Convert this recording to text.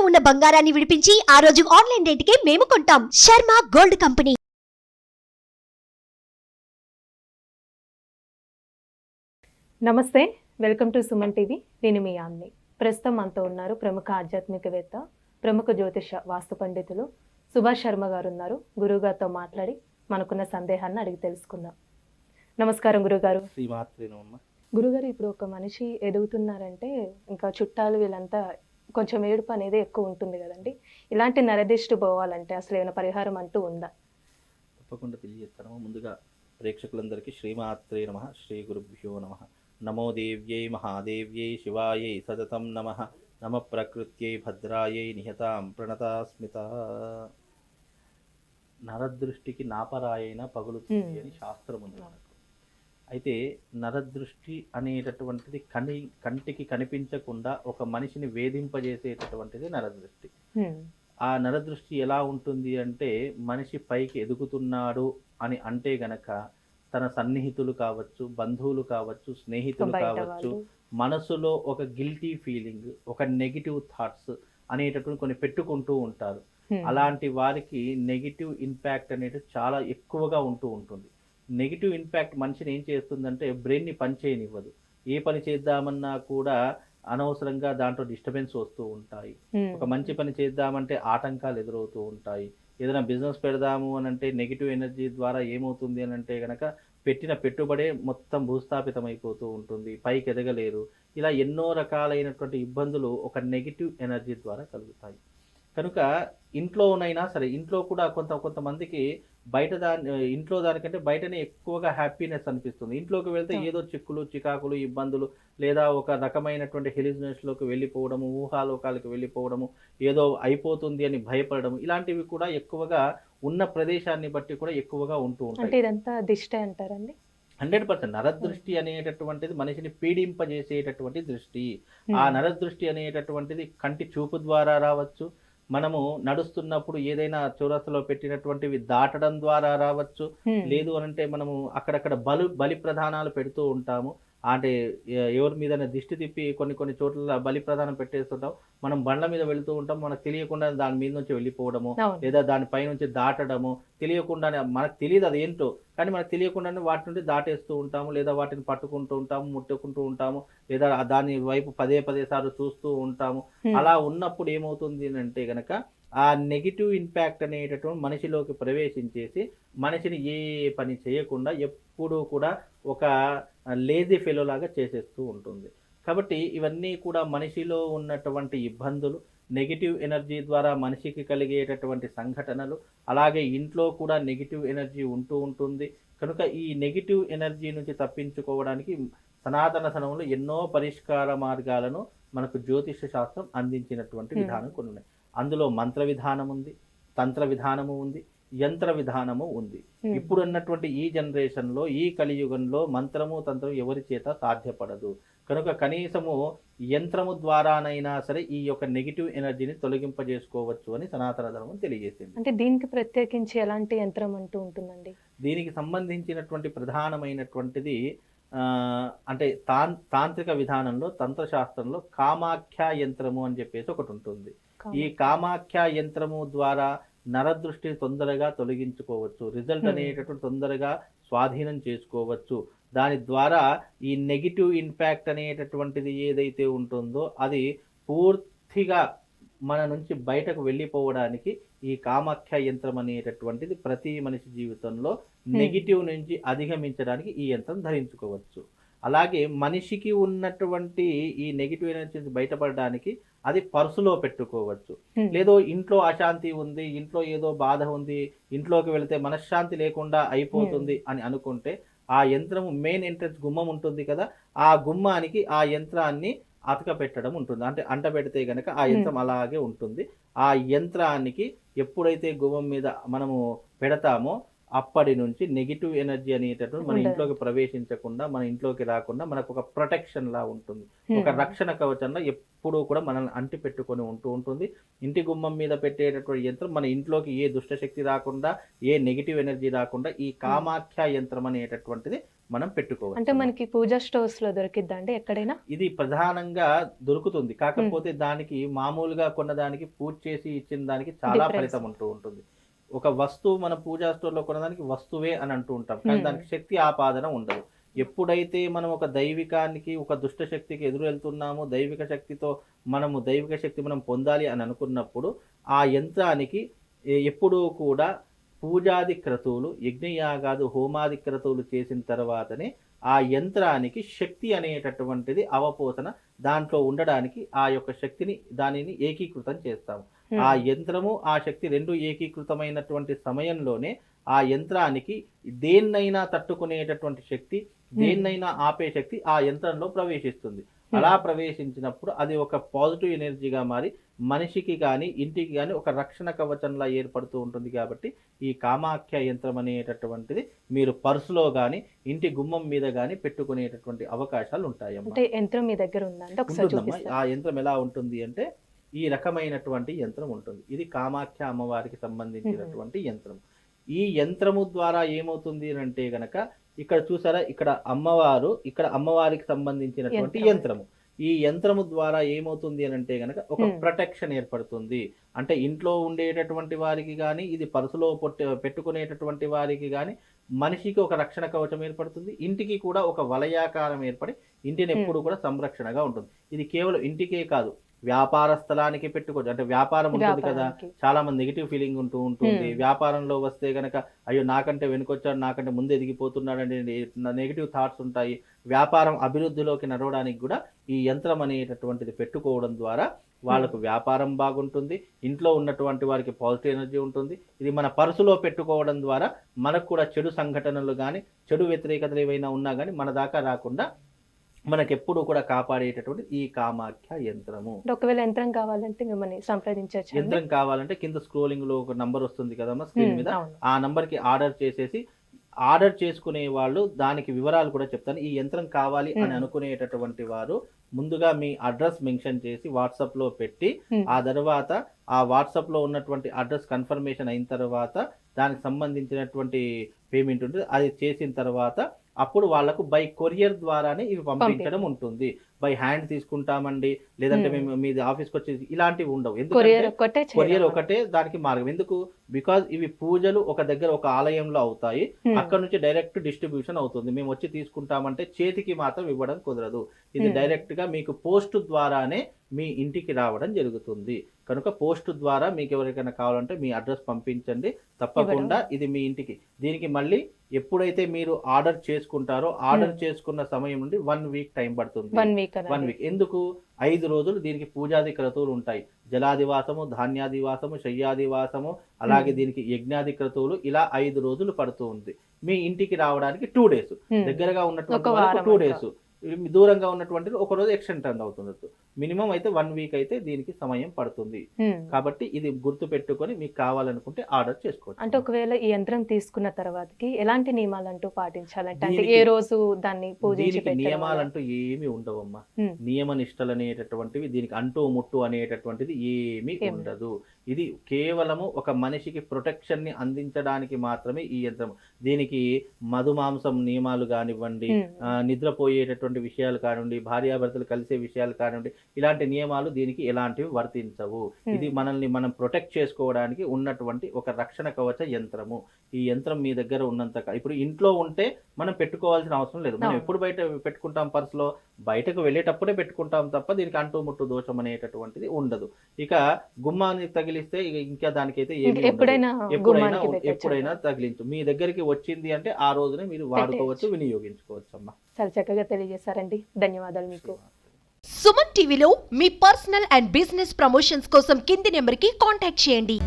ఉన్న బంగారాన్ని విడిపించి ఆ రోజు ఆన్లైన్ రేటుకే మేము కొంటాం. Sharma gold company. నమస్తే, వెల్కమ్ టు సుమన్ టీవీ. నేను మీ యామ్ని. ప్రస్తుతం మనతో ఉన్నారు ప్రముఖ ఆధ్యాత్మికవేత్త, ప్రముఖ జ్యోతిష వాస్తు పండితులు సుభాష్ శర్మ గారు ఉన్నారు. గురువుగారితో మాట్లాడి మనకున్న సందేహాన్ని అడిగి తెలుసుకుందాం. నమస్కారం గురుగారు. గురుగారు, ఇప్పుడు ఒక మనిషి ఎదుగుతున్నారంటే ఇంకా చుట్టాలు వీళ్ళంతా కొంచెం ఏడుపు అనేది ఎక్కువ ఉంటుంది కదండి. ఇలాంటి నరదిష్టి పోవాలంటే అసలు ఏమైనా పరిహారం అంటూ ఉందా? తప్పకుండా తెలియజేస్తాను. ముందుగా ప్రేక్షకులందరికీ శ్రీమాత్రే నమః, శ్రీ గురుభ్యో నమః. నమో దేవ్యై మహాదేవ్యై శివాయై సతతం నమః. నమ ప్రకృత్యై భద్రాయై నిహతాం ప్రణతాస్మిత. నరదృష్టికి నాపరాయైన పగులుతుంది అని శాస్త్రం ఉంది మనకు. అయితే నరదృష్టి అనేటటువంటిది కంటికి కనిపించకుండా ఒక మనిషిని వేధింపజేసేటటువంటిది నరదృష్టి. ఆ నరదృష్టి ఎలా ఉంటుంది అంటే, మనిషి పైకి ఎదుగుతున్నాడు అని అంటే గనక తన సన్నిహితులు కావచ్చు, బంధువులు కావచ్చు, స్నేహితులు కావచ్చు, మనసులో ఒక గిల్టీ ఫీలింగ్, ఒక నెగిటివ్ థాట్స్ అనేటటువంటి కొన్ని పెట్టుకుంటూ ఉంటారు. అలాంటి వారికి నెగిటివ్ ఇంపాక్ట్ అనేది చాలా ఎక్కువగా ఉంటూ ఉంటుంది. నెగిటివ్ ఇంపాక్ట్ మనిషిని ఏం చేస్తుందంటే బ్రెయిన్ని పని చేయనివ్వదు. ఏ పని చేద్దామన్నా కూడా అనవసరంగా దాంట్లో డిస్టర్బెన్స్ వస్తూ ఉంటాయి. ఒక మంచి పని చేద్దామంటే ఆటంకాలు ఎదురవుతూ ఉంటాయి. ఏదైనా బిజినెస్ పెడదాము అని అంటే నెగిటివ్ ఎనర్జీ ద్వారా ఏమవుతుంది అని అంటే కనుక పెట్టిన పెట్టుబడే మొత్తం భూస్థాపితం అయిపోతూ ఉంటుంది, పైకి ఎదగలేరు. ఇలా ఎన్నో రకాలైనటువంటి ఇబ్బందులు ఒక నెగిటివ్ ఎనర్జీ ద్వారా కలుగుతాయి. కనుక ఇంట్లోనైనా సరే, ఇంట్లో కూడా కొంతమందికి ఇంట్లో దానికంటే బయటనే ఎక్కువగా హ్యాపీనెస్ అనిపిస్తుంది. ఇంట్లోకి వెళ్తే ఏదో చిక్కులు చికాకులు ఇబ్బందులు, లేదా ఒక రకమైనటువంటి హెలిజినేషన్లోకి వెళ్ళిపోవడము, ఊహాలోకాలకు వెళ్ళిపోవడము, ఏదో అయిపోతుంది అని భయపడము, ఇలాంటివి కూడా ఎక్కువగా ఉన్న ప్రదేశాన్ని బట్టి కూడా ఎక్కువగా ఉంటూ ఉంటాయి. ఇదంతా దిష్టి అంటారండి. 100% నరదృష్టి అనేటటువంటిది మనిషిని పీడింపజేసేటటువంటి దృష్టి. ఆ నరదృష్టి అనేటటువంటిది కంటి చూపు ద్వారా రావచ్చు, మనము నడుస్తున్నప్పుడు ఏదైనా చౌరస్తలో పెట్టినటువంటివి దాటడం ద్వారా రావచ్చు, లేదు అనంటే మనము అక్కడక్కడ బలి ప్రధానాలు పెడుతూ ఉంటాము. అంటే ఎవరి మీద దిష్టి తిప్పి కొన్ని చోట్ల బలి ప్రధానం పెట్టేస్తుంటాం. మనం బండ్ల మీద వెళుతూ ఉంటాం, మనకు తెలియకుండా దాని మీద నుంచి వెళ్ళిపోవడము, లేదా దానిపై నుంచి దాటడము, తెలియకుండానే మనకు తెలియదు అది ఏంటో, కానీ మనకు తెలియకుండానే వాటి నుండి దాటేస్తూ ఉంటాము, లేదా వాటిని పట్టుకుంటూ ఉంటాము, ముట్టుకుంటూ ఉంటాము, లేదా దాని వైపు పదే సార్లు చూస్తూ ఉంటాము. అలా ఉన్నప్పుడు ఏమవుతుంది అంటే గనక ఆ నెగిటివ్ ఇంపాక్ట్ అనేటటువంటి మనిషిలోకి ప్రవేశించేసి మనిషిని ఏ పని చేయకుండా ఎప్పుడూ కూడా ఒక లేజీ ఫెలో లాగా చేసేస్తూ ఉంటుంది. కాబట్టి ఇవన్నీ కూడా మనిషిలో ఉన్నటువంటి ఇబ్బందులు, నెగిటివ్ ఎనర్జీ ద్వారా మనిషికి కలిగేటటువంటి సంఘటనలు, అలాగే ఇంట్లో కూడా నెగిటివ్ ఎనర్జీ ఉంటూ ఉంటుంది. కనుక ఈ నెగిటివ్ ఎనర్జీ నుంచి తప్పించుకోవడానికి సనాతన ధర్మంలో ఎన్నో పరిష్కార మార్గాలను మనకు జ్యోతిష శాస్త్రం అందించినటువంటి విధానం కొన్ని ఉన్నాయి. అందులో మంత్ర విధానం ఉంది, తంత్ర విధానము ఉంది, యంత్ర విధానము ఉంది. ఇప్పుడు ఉన్నటువంటి ఈ జనరేషన్లో, ఈ కలియుగంలో మంత్రము తంత్రం ఎవరి చేత సాధ్యపడదు. కనుక కనీసము యంత్రము ద్వారానైనా సరే ఈ యొక్క నెగిటివ్ ఎనర్జీని తొలగింపజేసుకోవచ్చు అని సనాతన ధర్మం తెలియజేసింది. అంటే దీనికి ప్రత్యేకించి ఎలాంటి యంత్రం అంటూ ఉంటుందండి? దీనికి సంబంధించినటువంటి ప్రధానమైనటువంటిది అంటే తాంత్రిక విధానంలో, తంత్రశాస్త్రంలో కామాఖ్య యంత్రము అని చెప్పేసి ఒకటి ఉంటుంది. ఈ కామాఖ్య యంత్రము ద్వారా నరదృష్టిని తొందరగా తొలగించుకోవచ్చు, రిజల్ట్ అనేటటువంటి తొందరగా స్వాధీనం చేసుకోవచ్చు. దాని ద్వారా ఈ నెగిటివ్ ఇంపాక్ట్ అనేటటువంటిది ఏదైతే ఉంటుందో అది పూర్తిగా మన నుంచి బయటకు వెళ్ళిపోవడానికి ఈ కామాఖ్య యంత్రం అనేటటువంటిది ప్రతి మనిషి జీవితంలో నెగిటివ్ నుంచి అధిగమించడానికి ఈ యంత్రం ధరించుకోవచ్చు. అలాగే మనిషికి ఉన్నటువంటి ఈ నెగిటివ్ ఎనర్జీ బయటపడడానికి అది పర్సులో పెట్టుకోవచ్చు. లేదో ఇంట్లో అశాంతి ఉంది, ఇంట్లో ఏదో బాధ ఉంది, ఇంట్లోకి వెళితే మనశ్శాంతి లేకుండా అయిపోతుంది అని అనుకుంటే ఆ యంత్రము మెయిన్ ఎంట్రన్స్ గుమ్మం ఉంటుంది కదా, ఆ గుమ్మానికి ఆ యంత్రాన్ని అతక పెట్టడం ఉంటుంది. అంటే అంట పెడితే గనక ఆ యంత్రం అలాగే ఉంటుంది. ఆ యంత్రానికి ఎప్పుడైతే గుమ్మం మీద మనము పెడతామో అప్పటి నుంచి నెగిటివ్ ఎనర్జీ అనేటటువంటి మన ఉండదు. ఇంట్లోకి ప్రవేశించకుండా, మన ఇంట్లోకి రాకుండా మనకు ఒక ప్రొటెక్షన్ లా ఉంటుంది. ఒక రక్షణ కవచంలో ఎప్పుడూ కూడా మనల్ని అంటి పెట్టుకొని ఉంటుంది. ఇంటి గుమ్మం మీద పెట్టేటటువంటి యంత్రం మన ఇంట్లోకి ఏ దుష్టశక్తి రాకుండా, ఏ నెగిటివ్ ఎనర్జీ రాకుండా ఈ కామాఖ్య యంత్రం అనేటటువంటిది మనం పెట్టుకోవచ్చు. అంటే మనకి పూజా స్టోర్స్ లో దొరికిద్దా అండి ఎక్కడైనా? ఇది ప్రధానంగా దొరుకుతుంది, కాకపోతే దానికి మామూలుగా కొన్నదానికి పూజ చేసి ఇచ్చిన దానికి చాలా Difference. ఫలితం ఉంటుంది. ఒక వస్తువు మన పూజా స్టోర్లో కొన్నదానికి వస్తువే అని అంటూ ఉంటాం, కానీ దానికి శక్తి ఆపాదన ఉండదు. ఎప్పుడైతే మనం ఒక దైవికానికి, ఒక దుష్ట శక్తికి ఎదురు వెళ్తున్నామో, దైవిక శక్తితో దైవిక శక్తి మనం పొందాలి అని అనుకున్నప్పుడు ఆ యంత్రానికి ఎప్పుడూ కూడా పూజాది క్రతువులు, యజ్ఞయాగాదు, హోమాది క్రతువులు చేసిన తర్వాతనే ఆ యంత్రానికి శక్తి అనేటటువంటిది అవపోసన దాంట్లో ఉండడానికి ఆ యొక్క శక్తిని దానిని ఏకీకృతం చేస్తాము. ఆ యంత్రము ఆ శక్తి రెండు ఏకీకృతమైనటువంటి సమయంలోనే ఆ యంత్రానికి దేన్నైనా తట్టుకునేటటువంటి శక్తి, దేన్నైనా ఆపే శక్తి ఆ యంత్రంలో ప్రవేశిస్తుంది. అలా ప్రవేశించినప్పుడు అది ఒక పాజిటివ్ ఎనర్జీగా మారి మనిషికి కానీ ఇంటికి కానీ ఒక రక్షణ కవచంలా ఏర్పడుతూ ఉంటుంది. కాబట్టి ఈ కామాఖ్య యంత్రం అనేటటువంటిది మీరు పర్సులో కానీ ఇంటి గుమ్మం మీద కానీ పెట్టుకునేటటువంటి అవకాశాలు ఉంటాయమ్మా. అంటే యంత్రం మీ దగ్గర ఉందంటే ఒకసారి ఉంటుందమ్మా. చూపిస్తారా? ఆ యంత్రం ఎలా ఉంటుంది అంటే ఈ రకమైనటువంటి యంత్రం ఉంటుంది. ఇది కామాఖ్య అమ్మవారికి సంబంధించినటువంటి యంత్రం. ఈ యంత్రము ద్వారా ఏమవుతుంది అంటే గనక ఇక్కడ చూసారా, ఇక్కడ అమ్మవారికి సంబంధించినటువంటి యంత్రము. ఈ యంత్రము ద్వారా ఏమవుతుంది అని అంటే గనక ఒక ప్రొటెక్షన్ ఏర్పడుతుంది. అంటే ఇంట్లో ఉండేటటువంటి వారికి కానీ, ఇది పర్సులో పెట్టుకునేటటువంటి వారికి కానీ మనిషికి ఒక రక్షణ కవచం ఏర్పడుతుంది. ఇంటికి కూడా ఒక వలయాకారం ఏర్పడి ఇంటిని ఎప్పుడు కూడా సంరక్షణగా ఉంటుంది. ఇది కేవలం ఇంటికే కాదు, వ్యాపార స్థలానికి పెట్టుకోవచ్చు. అంటే వ్యాపారం ఉంటుంది కదా, చాలా మంది నెగిటివ్ ఫీలింగ్ ఉంటుంది. వ్యాపారంలో వస్తే గనక అయ్యో నాకంటే వెనుకొచ్చాడు, నాకంటే ముందు ఎదిగిపోతున్నాడు అంటే నెగిటివ్ థాట్స్ ఉంటాయి. వ్యాపారం అభివృద్ధిలోకి నడవడానికి కూడా ఈ యంత్రం అనేటటువంటిది పెట్టుకోవడం ద్వారా వాళ్ళకు వ్యాపారం బాగుంటుంది. ఇంట్లో ఉన్నటువంటి వారికి పాజిటివ్ ఎనర్జీ ఉంటుంది. ఇది మన పర్సులో పెట్టుకోవడం ద్వారా మనకు కూడా చెడు సంఘటనలు కానీ, చెడు వ్యతిరేకతలు ఏవైనా ఉన్నా కానీ మన దాకా రాకుండా మనకెప్పుడు కూడా కాపాడేటటువంటి ఈ కామాఖ్య యంత్రము. ఒకవేళ యంత్రం కావాలంటే మిమ్మల్ని సంప్రదించవచ్చు. యంత్రం కావాలంటే కింద స్క్రోలింగ్ లో ఒక నంబర్ వస్తుంది కదమ్మా స్క్రీన్ మీద, ఆ నంబర్ కి ఆర్డర్ చేసేసి, ఆర్డర్ చేసుకునే వాళ్ళు దానికి వివరాలు కూడా చెప్తాను. ఈ యంత్రం కావాలి అని అనుకునేటటువంటి వారు ముందుగా మీ అడ్రస్ మెన్షన్ చేసి వాట్సాప్ లో పెట్టి, ఆ తర్వాత ఆ వాట్సాప్ లో ఉన్నటువంటి అడ్రస్ కన్ఫర్మేషన్ అయిన తర్వాత దానికి సంబంధించినటువంటి పేమెంట్ ఉంటుంది. అది చేసిన తర్వాత అప్పుడు వాళ్ళకు బై కొరియర్ ద్వారానే ఇవి పంపించడం ఉంటుంది. బై హ్యాండ్ తీసుకుంటామండి, లేదంటే మేము మీ ఆఫీస్కి వచ్చి ఇలాంటివి ఉండవు. ఎందుకంటే కొరియర్ ఒకటే దానికి మార్గం. ఎందుకు? బికాజ్ ఇవి పూజలు ఒక దగ్గర ఒక ఆలయంలో అవుతాయి, అక్కడ నుంచి డైరెక్ట్ డిస్ట్రిబ్యూషన్ అవుతుంది. మేము వచ్చి తీసుకుంటామంటే చేతికి మాత్రం ఇవ్వడం కుదరదు. ఇది డైరెక్ట్ గా మీకు పోస్ట్ ద్వారానే మీ ఇంటికి రావడం జరుగుతుంది. కనుక పోస్ట్ ద్వారా మీకు ఎవరికైనా కావాలంటే మీ అడ్రస్ పంపించండి, తప్పకుండా ఇది మీ ఇంటికి. దీనికి మళ్ళీ ఎప్పుడైతే మీరు ఆర్డర్ చేసుకుంటారో, ఆర్డర్ చేసుకున్న సమయం నుండి 1 వీక్ టైం పడుతుంది. 1 వీక్ ఎందుకు? 5 రోజులు దీనికి పూజాది క్రతువులు ఉంటాయి. జలాదివాసము, ధాన్యాదివాసము, శయ్యాదివాసము, అలాగే దీనికి యజ్ఞాది క్రతువులు, ఇలా 5 రోజులు పడుతూ ఉంది. మీ ఇంటికి రావడానికి 2 డేస్, దగ్గరగా ఉన్నటువంటి 2 డేస్, దూరంగా ఉన్నటువంటి ఒక రోజు ఎక్స్టెండ్ అవుతుంది. మినిమం అయితే 1 వీక్ అయితే దీనికి సమయం పడుతుంది. కాబట్టి ఇది గుర్తు పెట్టుకొని మీకు కావాలనుకుంటే ఆర్డర్ చేసుకోవచ్చు. అంటే ఒకవేళ ఈ యంత్రం తీసుకున్న తర్వాతకి ఎలాంటి నియమాలంటూ పాటించాలంటే, అంటే ఏ రోజు దాన్ని పూజించి నియమాలంటూ ఏమి ఉండవమ్మా. నియమ నిష్టలు అనేటటువంటివి, దీనికి అంటూ ముట్టు అనేటటువంటిది ఏమీ ఉండదు. ఇది కేవలము ఒక మనిషికి ప్రొటెక్షన్ ని అందించడానికి మాత్రమే ఈ యంత్రం. దీనికి మధుమాంసం నియమాలు కానివ్వండి, నిద్రపోయేటటువంటి విషయాలు కానివ్వండి, భార్యాభర్తలు కలిసే విషయాలు కానివ్వండి, ఇలాంటి నియమాలు దీనికి ఎలాంటివి వర్తించవు. ఇది మనల్ని మనం ప్రొటెక్ట్ చేసుకోవడానికి ఉన్నటువంటి ఒక రక్షణ కవచ యంత్రము. ఈ యంత్రం మీ దగ్గర ఉన్నంత ఇప్పుడు ఇంట్లో ఉంటే మనం పెట్టుకోవాల్సిన అవసరం లేదు. మనం ఎప్పుడు బయట పెట్టుకుంటాం? పర్సులో బయటకు వెళ్ళేటప్పుడే పెట్టుకుంటాం తప్ప దీనికి అంటూ ముట్టు దోషం అనేటటువంటిది ఉండదు. ఇక గుమ్మాన్ని తగిలిస్తే ఇంకా దానికైతే ఎప్పుడైనా తగిలించు. మీ దగ్గరికి వచ్చింది అంటే ఆ రోజునే మీరు వాడుకోవచ్చు, వినియోగించుకోవచ్చు అమ్మా. చాలా చక్కగా తెలియజేశారండి, ధన్యవాదాలు మీకు. సుమన్ టీవీలో మీ పర్సనల్ అండ్ బిజినెస్ ప్రమోషన్స్ కోసం కింది నెంబర్కి కాంటాక్ట్ చేయండి.